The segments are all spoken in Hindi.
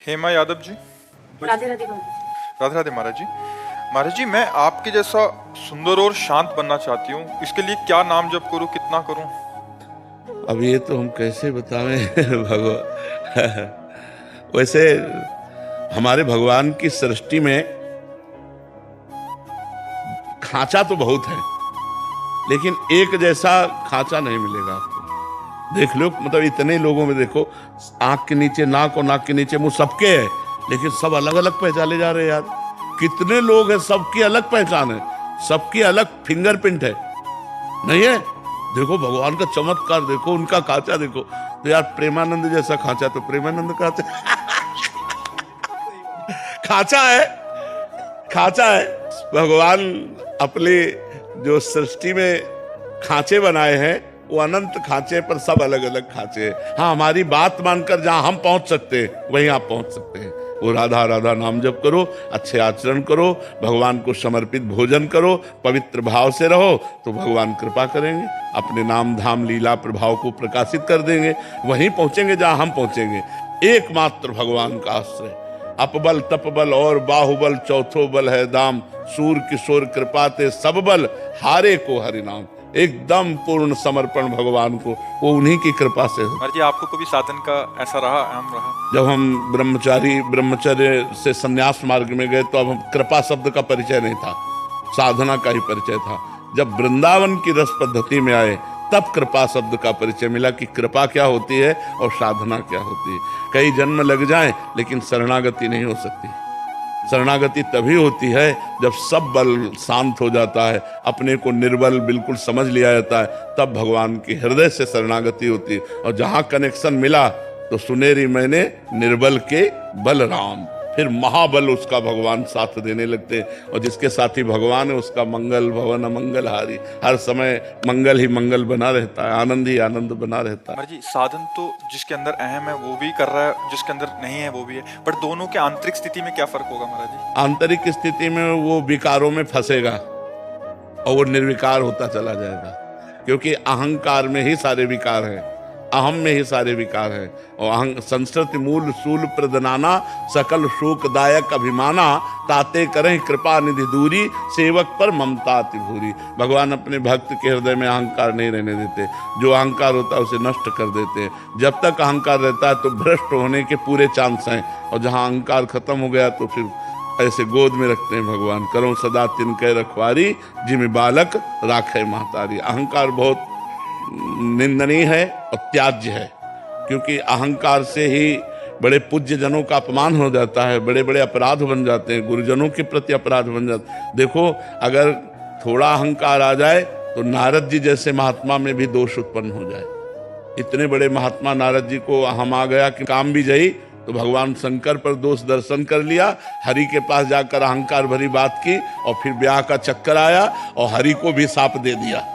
हेमा यादव जी। राधे राधे राधे राधे महाराज जी। महाराज जी, मैं आपके जैसा सुंदर और शांत बनना चाहती हूँ। इसके लिए क्या नाम जप करूँ, कितना करूँ? अब ये तो हम कैसे बतावें भगवान। वैसे हमारे भगवान की सृष्टि में खांचा तो बहुत है, लेकिन एक जैसा खांचा नहीं मिलेगा आपको। देख लो, मतलब इतने लोगों में देखो, आंख के नीचे नाक और नाक के नीचे मुंह सबके है, लेकिन सब अलग अलग पहचाने जा रहे हैं यार। कितने लोग हैं, सबकी अलग पहचान है, सबकी अलग फिंगरप्रिंट है, नहीं है? देखो भगवान का चमत्कार, देखो उनका खांचा देखो। तो यार प्रेमानंद जैसा खांचा तो प्रेमानंद खांचा खांचा है, खांचा है। भगवान अपने जो सृष्टि में खांचे बनाए हैं, वो अनंत खांचे, पर सब अलग अलग खांचे हैं। हाँ, हमारी बात मानकर जहां हम पहुंच सकते हैं वहीं आप पहुंच सकते हैं। वो राधा राधा नाम जप करो, अच्छे आचरण करो, भगवान को समर्पित भोजन करो, पवित्र भाव से रहो, तो भगवान कृपा करेंगे, अपने नाम धाम लीला प्रभाव को प्रकाशित कर देंगे। वहीं पहुंचेंगे जहां हम पहुंचेंगे। एकमात्र भगवान का आश्रय, अपबल तपबल और बाहुबल चौथो बल है दाम, सूर किशोर कृपा ते सब बल हारे को हरि नाम। एकदम पूर्ण समर्पण भगवान को, वो उन्हीं की कृपा से हो। महाराज जी, आपको कभी साधन का ऐसा रहा, अहम रहा? जब हम ब्रह्मचर्य से संन्यास मार्ग में गए, तो अब हम कृपा शब्द का परिचय नहीं था, साधना का ही परिचय था। जब वृंदावन की रस पद्धति में आए, तब कृपा शब्द का परिचय मिला कि कृपा क्या होती है और साधना क्या होती है। कई जन्म लग जाएं, लेकिन शरणागति नहीं हो सकती। शरणागति तभी होती है जब सब बल शांत हो जाता है, अपने को निर्बल बिल्कुल समझ लिया जाता है, तब भगवान की हृदय से शरणागति होती है। और जहां कनेक्शन मिला तो सुनेरी मैंने निर्बल के बल राम, फिर महाबल उसका भगवान साथ देने लगते हैं। और जिसके साथी भगवान है, उसका मंगल भवन अमंगल हारी, हर समय मंगल ही मंगल बना रहता है, आनंद ही आनंद बना रहता है। महाराज जी, साधन तो जिसके अंदर अहम है वो भी कर रहा है, जिसके अंदर नहीं है वो भी है, पर दोनों के आंतरिक स्थिति में क्या फर्क होगा महाराज जी? आंतरिक स्थिति में वो विकारों में फंसेगा और वो निर्विकार होता चला जाएगा, क्योंकि अहंकार में ही सारे विकार हैं, अहम में ही सारे विकार हैं। और संस्कृति मूल सूल प्रदनाना, सकल शोकदायक अभिमाना, ताते करें कृपा निधि दूरी, सेवक पर ममता अति भूरी। भगवान अपने भक्त के हृदय में अहंकार नहीं रहने देते, जो अहंकार होता है उसे नष्ट कर देते हैं। जब तक अहंकार रहता है तो भ्रष्ट होने के पूरे चांस हैं, और जहाँ अहंकार खत्म हो गया तो फिर ऐसे गोद में रखते हैं भगवान, करो सदा तिनके रखवारी, जिम बालक राखे महतारी। अहंकार बहुत निंदनीय है और त्याज्य है, क्योंकि अहंकार से ही बड़े पूज्य जनों का अपमान हो जाता है, बड़े बड़े अपराध बन जाते हैं, गुरुजनों के प्रति अपराध बन जाते हैं। देखो, अगर थोड़ा अहंकार आ जाए तो नारद जी जैसे महात्मा में भी दोष उत्पन्न हो जाए। इतने बड़े महात्मा नारद जी को हम आ गया कि काम भी जई, तो भगवान शंकर पर दोष दर्शन कर लिया, हरि के पास जाकर अहंकार भरी बात की, और फिर ब्याह का चक्कर आया और हरि को भी साप दे दिया।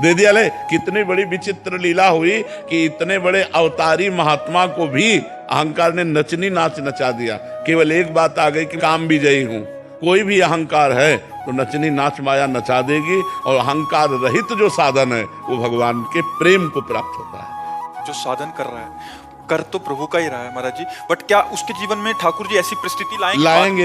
ले, कितनी बड़ी विचित्र लीला हुई कि इतने बड़े अवतारी महात्मा को भी अहंकार ने नचनी नाच नचा दिया। केवल एक बात आ गई कि काम भी जई हूं। कोई भी अहंकार है तो नचनी नाच माया नचा देगी, और अहंकार रहित जो साधन है वो भगवान के प्रेम को प्राप्त होता है। जो साधन कर रहा है, कर तो प्रभु का ही रहा है महाराज जी, बट क्या उसके जीवन में ठाकुर जी ऐसी परिस्थिति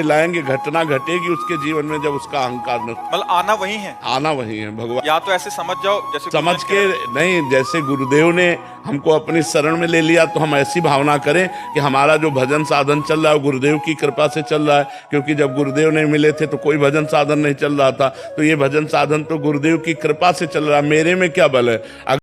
लाएंगे घटना घटेगी उसके जीवन में जब उसका अहंकार न, मतलब आना वही है, आना वही है भगवान। या तो ऐसे समझ जाओ जैसे समझ के नहीं, जैसे गुरुदेव ने हमको अपनी शरण में ले लिया, तो हम ऐसी भावना करें कि हमारा जो भजन साधन चल रहा है गुरुदेव की कृपा से चल रहा है। क्योंकि जब गुरुदेव नहीं मिले थे तो कोई भजन साधन नहीं चल रहा था, तो ये भजन साधन तो गुरुदेव की कृपा से चल रहा है, मेरे में क्या बल है।